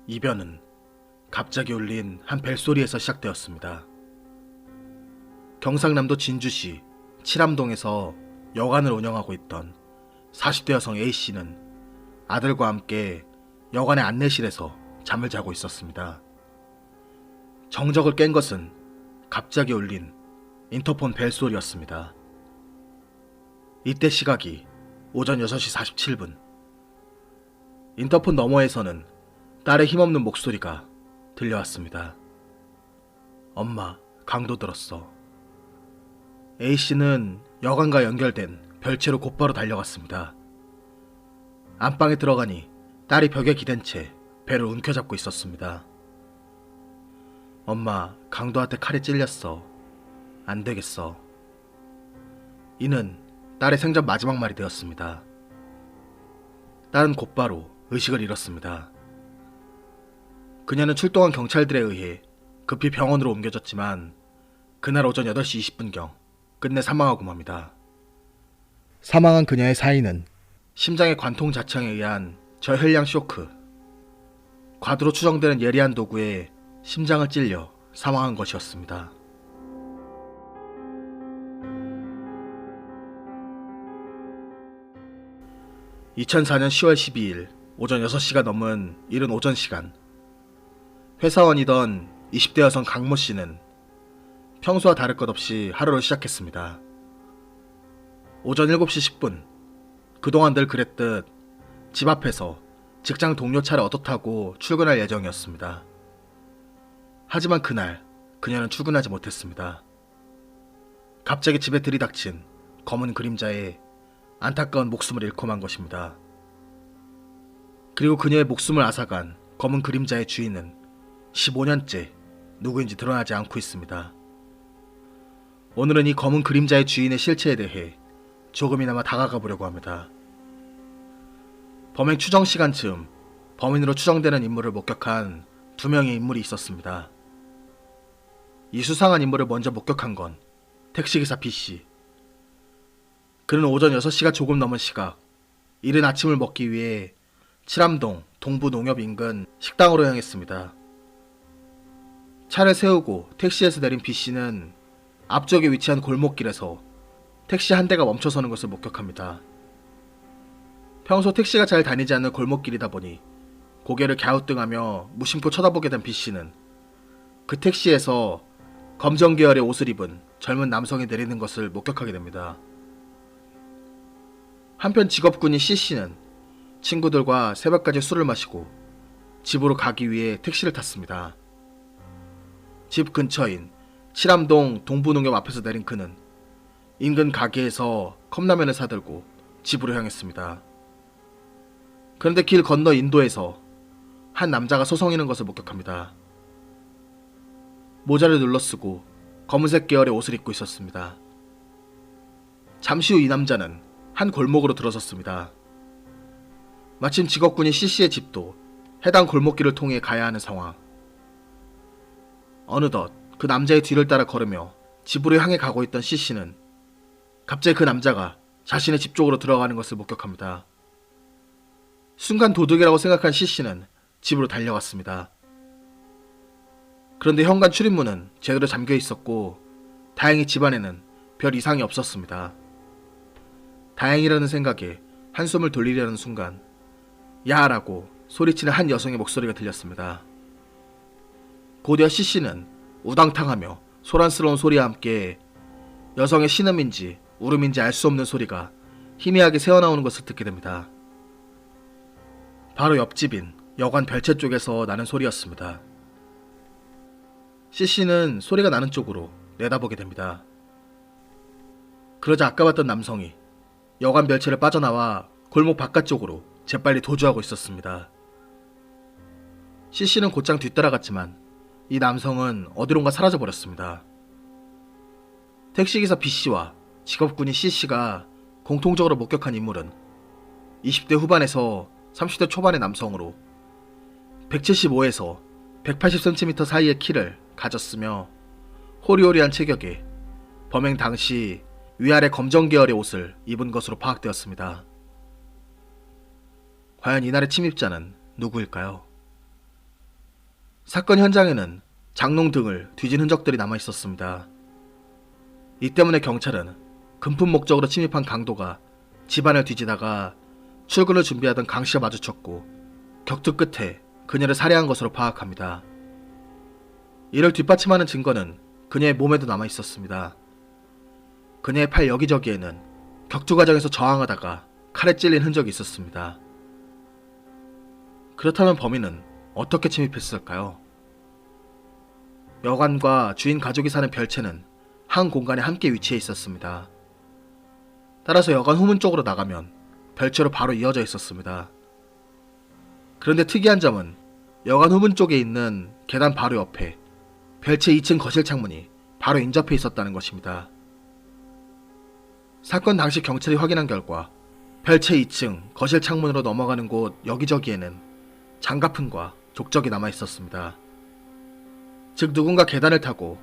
이변은 갑자기 울린 한 벨소리에서 시작되었습니다. 경상남도 진주시 칠암동에서 여관을 운영하고 있던 40대 여성 A씨는 아들과 함께 여관의 안내실에서 잠을 자고 있었습니다. 정적을 깬 것은 갑자기 울린 인터폰 벨소리였습니다. 이때 시각이 오전 6시 47분. 인터폰 너머에서는 딸의 힘없는 목소리가 들려왔습니다. 엄마, 강도 들었어. A씨는 여관과 연결된 별채로 곧바로 달려갔습니다. 안방에 들어가니 딸이 벽에 기댄 채 배를 움켜잡고 있었습니다. 엄마, 강도한테 칼에 찔렸어. 안 되겠어. 이는 딸의 생전 마지막 말이 되었습니다. 딸은 곧바로 의식을 잃었습니다. 그녀는 출동한 경찰들에 의해 급히 병원으로 옮겨졌지만 그날 오전 8시 20분경 끝내 사망하고 맙니다. 사망한 그녀의 사인은 심장의 관통 자창에 의한 저혈량 쇼크, 과도로 추정되는 예리한 도구에 심장을 찔려 사망한 것이었습니다. (2004년 10월 12일) 오전 6시가 넘은 이른 오전 시간, 회사원이던 20대 여성 강모 씨는 평소와 다를 것 없이 하루를 시작했습니다. 오전 7시 10분, 그동안 늘 그랬듯 집 앞에서 직장 동료 차를 얻어 타고 출근할 예정이었습니다. 하지만 그날 그녀는 출근하지 못했습니다. 갑자기 집에 들이닥친 검은 그림자에 안타까운 목숨을 잃고 만 것입니다. 그리고 그녀의 목숨을 앗아간 검은 그림자의 주인은 15년째 누구인지 드러나지 않고 있습니다. 오늘은 이 검은 그림자의 주인의 실체에 대해 조금이나마 다가가 보려고 합니다. 범행 추정 시간쯤 범인으로 추정되는 인물을 목격한 2명의 인물이 있었습니다. 이 수상한 인물을 먼저 목격한 건 택시기사 B씨. 그는 오전 6시가 조금 넘은 시각, 이른 아침을 먹기 위해 칠암동 동부농협 인근 식당으로 향했습니다. 차를 세우고 택시에서 내린 B씨는 앞쪽에 위치한 골목길에서 택시 한 대가 멈춰서는 것을 목격합니다. 평소 택시가 잘 다니지 않는 골목길이다 보니 고개를 갸우뚱하며 무심코 쳐다보게 된 B씨는 그 택시에서 검정 계열의 옷을 입은 젊은 남성이 내리는 것을 목격하게 됩니다. 한편 직업군인 C씨는 친구들과 새벽까지 술을 마시고 집으로 가기 위해 택시를 탔습니다. 집 근처인 칠암동 동부농협 앞에서 내린 그는 인근 가게에서 컵라면을 사들고 집으로 향했습니다. 그런데 길 건너 인도에서 한 남자가 서성이는 것을 목격합니다. 모자를 눌러쓰고 검은색 계열의 옷을 입고 있었습니다. 잠시 후 이 남자는 한 골목으로 들어섰습니다. 마침 직업군인 C씨의 집도 해당 골목길을 통해 가야 하는 상황. 어느덧 그 남자의 뒤를 따라 걸으며 집으로 향해 가고 있던 C씨는 갑자기 그 남자가 자신의 집 쪽으로 들어가는 것을 목격합니다. 순간 도둑이라고 생각한 C씨는 집으로 달려갔습니다. 그런데 현관 출입문은 제대로 잠겨 있었고 다행히 집안에는 별 이상이 없었습니다. 다행이라는 생각에 한숨을 돌리려는 순간 야라고 소리치는 한 여성의 목소리가 들렸습니다. 곧이어 C씨는 우당탕하며 소란스러운 소리와 함께 여성의 신음인지 울음인지 알 수 없는 소리가 희미하게 새어나오는 것을 듣게 됩니다. 바로 옆집인 여관 별채 쪽에서 나는 소리였습니다. C씨는 소리가 나는 쪽으로 내다보게 됩니다. 그러자 아까 봤던 남성이 여관 별채를 빠져나와 골목 바깥쪽으로 재빨리 도주하고 있었습니다. C씨는 곧장 뒤따라갔지만 이 남성은 어디론가 사라져버렸습니다. 택시기사 B씨와 직업군인 C씨가 공통적으로 목격한 인물은 20대 후반에서 30대 초반의 남성으로 175에서 180cm 사이의 키를 가졌으며 호리호리한 체격에 범행 당시 위아래 검정 계열의 옷을 입은 것으로 파악되었습니다. 과연 이날의 침입자는 누구일까요? 사건 현장에는 장롱 등을 뒤진 흔적들이 남아 있었습니다. 이 때문에 경찰은 금품 목적으로 침입한 강도가 집안을 뒤지다가 출근을 준비하던 강 씨와 마주쳤고 격투 끝에 그녀를 살해한 것으로 파악합니다. 이를 뒷받침하는 증거는 그녀의 몸에도 남아 있었습니다. 그녀의 팔 여기저기에는 격투 과정에서 저항하다가 칼에 찔린 흔적이 있었습니다. 그렇다면 범인은 어떻게 침입했을까요? 여관과 주인 가족이 사는 별채는 한 공간에 함께 위치해 있었습니다. 따라서 여관 후문 쪽으로 나가면 별채로 바로 이어져 있었습니다. 그런데 특이한 점은 여관 후문 쪽에 있는 계단 바로 옆에 별채 2층 거실 창문이 바로 인접해 있었다는 것입니다. 사건 당시 경찰이 확인한 결과 별채 2층 거실 창문으로 넘어가는 곳 여기저기에는 장갑흔과 족적이 남아 있었습니다. 즉 누군가 계단을 타고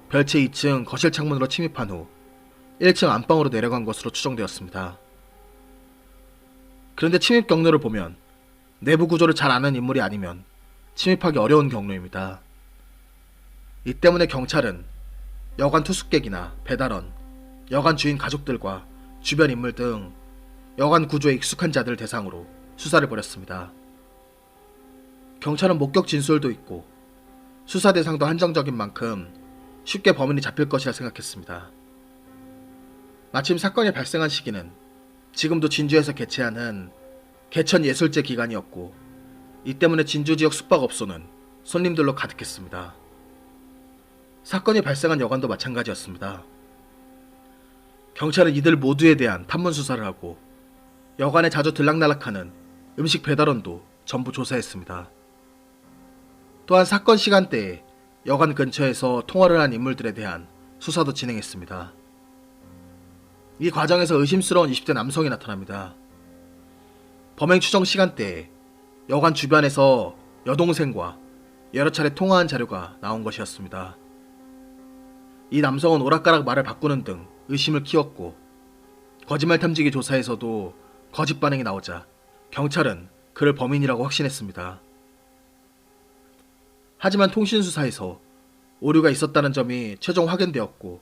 별채 2층 거실 창문으로 침입한 후 1층 안방으로 내려간 것으로 추정되었습니다. 그런데 침입 경로를 보면 내부 구조를 잘 아는 인물이 아니면 침입하기 어려운 경로입니다. 이 때문에 경찰은 여관 투숙객이나 배달원, 여관 주인 가족들과 주변 인물 등 여관 구조에 익숙한 자들을 대상으로 수사를 벌였습니다. 경찰은 목격 진술도 있고 수사 대상도 한정적인 만큼 쉽게 범인이 잡힐 것이라 생각했습니다. 마침 사건이 발생한 시기는 지금도 진주에서 개최하는 개천예술제 기간이었고 이 때문에 진주 지역 숙박업소는 손님들로 가득했습니다. 사건이 발생한 여관도 마찬가지였습니다. 경찰은 이들 모두에 대한 탐문 수사를 하고 여관에 자주 들락날락하는 음식 배달원도 전부 조사했습니다. 또한 사건 시간대에 여관 근처에서 통화를 한 인물들에 대한 수사도 진행했습니다. 이 과정에서 의심스러운 20대 남성이 나타납니다. 범행 추정 시간대에 여관 주변에서 여동생과 여러 차례 통화한 자료가 나온 것이었습니다. 이 남성은 오락가락 말을 바꾸는 등 의심을 키웠고 거짓말 탐지기 조사에서도 거짓 반응이 나오자 경찰은 그를 범인이라고 확신했습니다. 하지만 통신수사에서 오류가 있었다는 점이 최종 확인되었고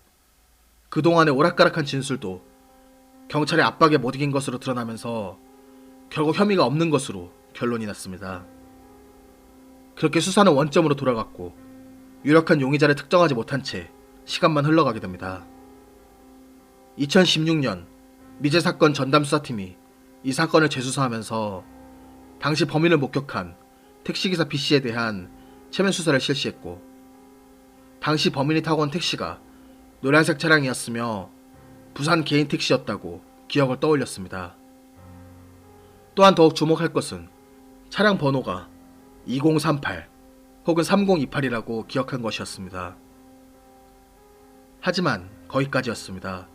그동안의 오락가락한 진술도 경찰의 압박에 못 이긴 것으로 드러나면서 결국 혐의가 없는 것으로 결론이 났습니다. 그렇게 수사는 원점으로 돌아갔고 유력한 용의자를 특정하지 못한 채 시간만 흘러가게 됩니다. 2016년 미제 사건 전담 수사팀이 이 사건을 재수사하면서 당시 범인을 목격한 택시기사 B씨에 대한 체면 수사를 실시했고 당시 범인이 타고 온 택시가 노란색 차량이었으며 부산 개인 택시였다고 기억을 떠올렸습니다. 또한 더욱 주목할 것은 차량 번호가 2038 혹은 3028이라고 기억한 것이었습니다. 하지만 거기까지였습니다.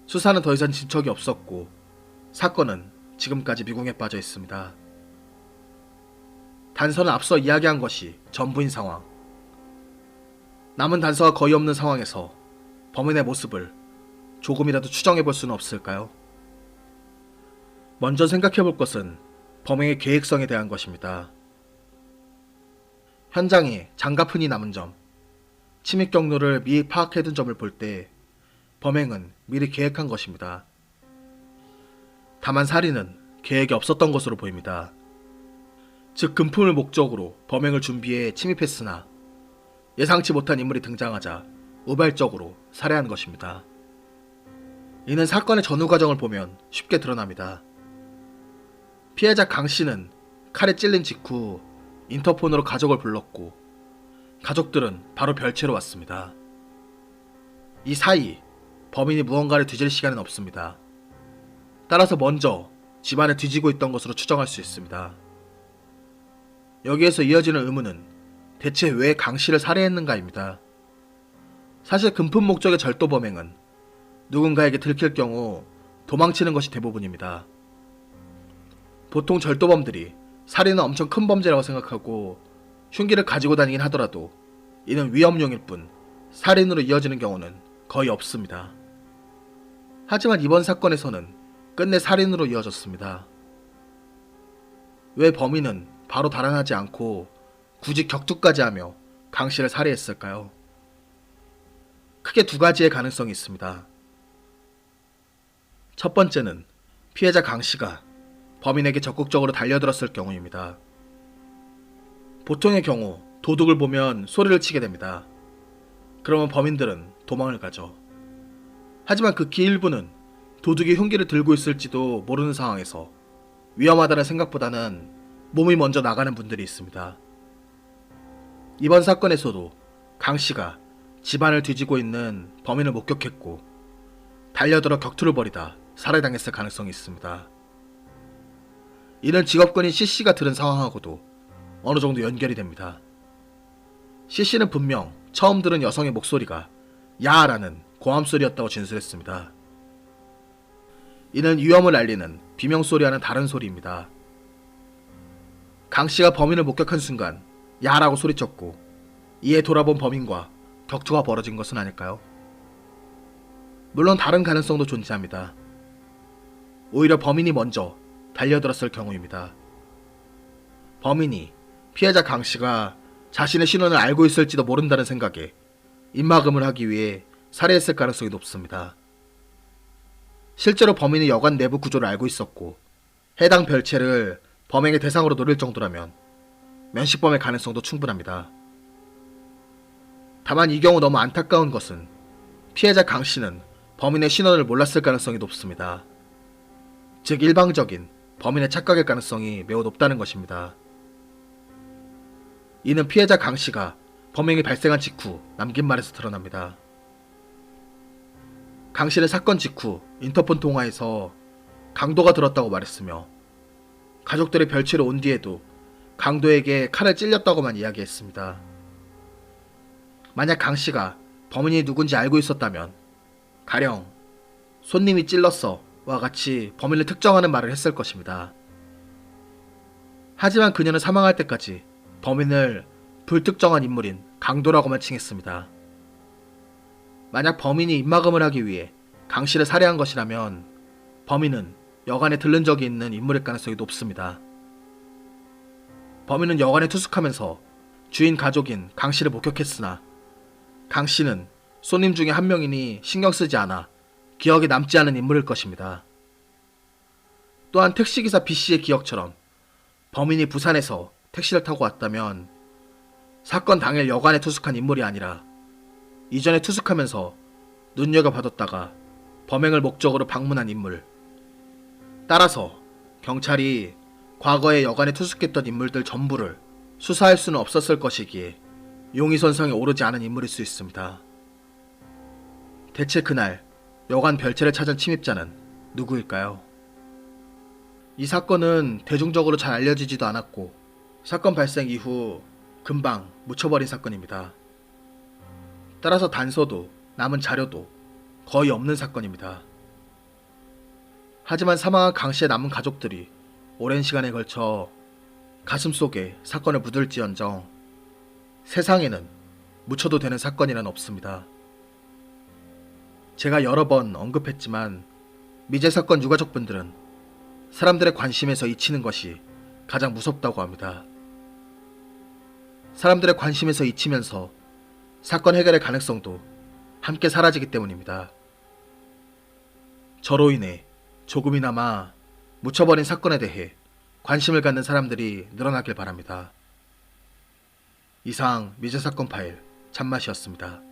수사는 더 이상 진척이 없었고 사건은 지금까지 미궁에 빠져 있습니다. 단서는 앞서 이야기한 것이 전부인 상황. 남은 단서가 거의 없는 상황에서 범인의 모습을 조금이라도 추정해볼 수는 없을까요? 먼저 생각해볼 것은 범행의 계획성에 대한 것입니다. 현장에 장갑흔이 남은 점, 침입 경로를 미리 파악해둔 점을 볼 때 범행은 미리 계획한 것입니다. 다만 살인은 계획이 없었던 것으로 보입니다. 즉 금품을 목적으로 범행을 준비해 침입했으나 예상치 못한 인물이 등장하자 우발적으로 살해한 것입니다. 이는 사건의 전후 과정을 보면 쉽게 드러납니다. 피해자 강 씨는 칼에 찔린 직후 인터폰으로 가족을 불렀고 가족들은 바로 별채로 왔습니다. 이 사이 범인이 무언가를 뒤질 시간은 없습니다. 따라서 먼저 집안을 뒤지고 있던 것으로 추정할 수 있습니다. 여기에서 이어지는 의문은 대체 왜 강 씨를 살해했는가입니다. 사실 금품 목적의 절도 범행은 누군가에게 들킬 경우 도망치는 것이 대부분입니다. 보통 절도범들이 살인은 엄청 큰 범죄라고 생각하고 흉기를 가지고 다니긴 하더라도 이는 위험용일 뿐 살인으로 이어지는 경우는 거의 없습니다. 하지만 이번 사건에서는 끝내 살인으로 이어졌습니다. 왜 범인은 바로 달아나지 않고 굳이 격투까지 하며 강 씨를 살해했을까요? 크게 두 가지의 가능성이 있습니다. 첫 번째는 피해자 강 씨가 범인에게 적극적으로 달려들었을 경우입니다. 보통의 경우 도둑을 보면 소리를 치게 됩니다. 그러면 범인들은 도망을 가죠. 하지만 극히 일부는 도둑이 흉기를 들고 있을지도 모르는 상황에서 위험하다는 생각보다는 몸이 먼저 나가는 분들이 있습니다. 이번 사건에서도 강 씨가 집안을 뒤지고 있는 범인을 목격했고 달려들어 격투를 벌이다 살해당했을 가능성이 있습니다. 이는 직업군인 C씨가 들은 상황하고도 어느 정도 연결이 됩니다. C씨는 분명 처음 들은 여성의 목소리가 야라는 고함소리였다고 진술했습니다. 이는 위험을 알리는 비명소리와는 다른 소리입니다. 강씨가 범인을 목격한 순간 야라고 소리쳤고 이에 돌아본 범인과 격투가 벌어진 것은 아닐까요? 물론 다른 가능성도 존재합니다. 오히려 범인이 먼저 달려들었을 경우입니다. 범인이 피해자 강씨가 자신의 신원을 알고 있을지도 모른다는 생각에 입막음을 하기 위해 살해했을 가능성이 높습니다. 실제로 범인이 여관 내부 구조를 알고 있었고 해당 별채를 범행의 대상으로 노릴 정도라면 면식범의 가능성도 충분합니다. 다만 이 경우 너무 안타까운 것은 피해자 강씨는 범인의 신원을 몰랐을 가능성이 높습니다. 즉 일방적인 범인의 착각일 가능성이 매우 높다는 것입니다. 이는 피해자 강씨가 범행이 발생한 직후 남긴 말에서 드러납니다. 강씨는 사건 직후 인터폰 통화에서 강도가 들었다고 말했으며 가족들이 별채로 온 뒤에도 강도에게 칼을 찔렸다고만 이야기했습니다. 만약 강씨가 범인이 누군지 알고 있었다면 가령 손님이 찔렀어 와 같이 범인을 특정하는 말을 했을 것입니다. 하지만 그녀는 사망할 때까지 범인을 불특정한 인물인 강도라고만 칭했습니다. 만약 범인이 입막음을 하기 위해 강씨를 살해한 것이라면 범인은 여관에 들른 적이 있는 인물일 가능성이 높습니다. 범인은 여관에 투숙하면서 주인 가족인 강씨를 목격했으나 강씨는 손님 중에 한 명이니 신경 쓰지 않아 기억에 남지 않은 인물일 것입니다. 또한 택시기사 B씨의 기억처럼 범인이 부산에서 택시를 타고 왔다면 사건 당일 여관에 투숙한 인물이 아니라 이전에 투숙하면서 눈여겨봐뒀다가 범행을 목적으로 방문한 인물. 따라서 경찰이 과거에 여관에 투숙했던 인물들 전부를 수사할 수는 없었을 것이기에 용의선상에 오르지 않은 인물일 수 있습니다. 대체 그날 여관 별채를 찾은 침입자는 누구일까요? 이 사건은 대중적으로 잘 알려지지도 않았고 사건 발생 이후 금방 묻혀버린 사건입니다. 따라서 단서도 남은 자료도 거의 없는 사건입니다. 하지만 사망한 강씨의 남은 가족들이 오랜 시간에 걸쳐 가슴속에 사건을 묻을지언정 세상에는 묻혀도 되는 사건이란 없습니다. 제가 여러 번 언급했지만 미제 사건 유가족분들은 사람들의 관심에서 잊히는 것이 가장 무섭다고 합니다. 사람들의 관심에서 잊히면서 사건 해결의 가능성도 함께 사라지기 때문입니다. 저로 인해 조금이나마 묻혀버린 사건에 대해 관심을 갖는 사람들이 늘어나길 바랍니다. 이상 미제 사건 파일 참맛이었습니다.